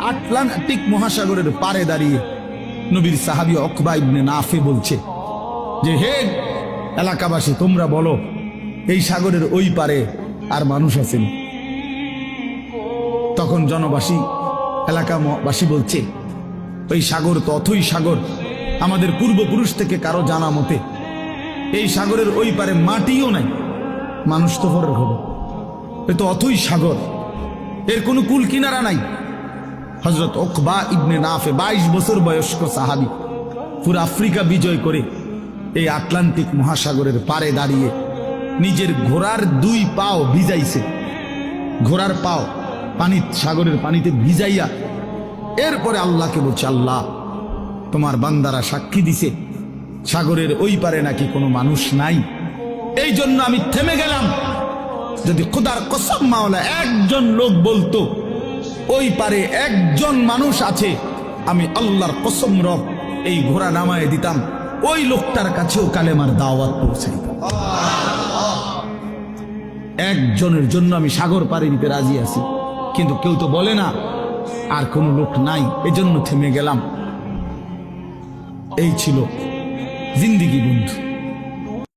Atlantic মহাসাগরের পারে দাঁড়িয়ে নবীর সাহাবী উকবা ইবনে নাফে বলছে যে, হে এলাকাবাসী, তোমরা বলো এই সাগরের ওই পারে আর মানুষ আছেন? তখন জনবাসী, এলাকাবাসী বলছে, ওই সাগর তো অথই সাগর, আমাদের পূর্বপুরুষ থেকে কারো জানা মতে এই সাগরের ওই পারে মাটিও নাই, মানুষ তো পরের খবর। এ তো অথই সাগর, এর কোনো কুল কিনারা নাই। হযরত উকবা ইবনে নাফে 22 বছর বয়স্ক সাহাবী, পুরো আফ্রিকা বিজয় করে এই আটলান্টিক মহাসাগরের পারে দাঁড়িয়ে নিজের ঘোড়ার 2 পাও ভিজাইছে, ঘোড়ার পাও সাগরের পানিতে ভিজাইয়া এরপরে আল্লাহকে বলছে, আল্লাহ, তোমার বান্দারা সাক্ষী দিছে সাগরের ওই পারে নাকি কোনো মানুষ নাই, এই জন্য আমি থেমে গেলাম। যদি খোদার কসম মাওলা একজন লোক বলতো ওই পারে একজন মানুষ আছে, আমি আল্লাহর কসম রব এই ঘোড়া নামায় দিতাম, ওই লোকটার কাছেও কালেমার দাওয়াত পৌঁছাইতাম। একজনের জন্য আমি সাগর পাড়ি দিতে রাজি আছি, কিন্তু কেউ তো বলে না আর কোনো লোক নাই, এজন্য থেমে গেলাম। এই ছিল জিন্দিগি বন্ধু।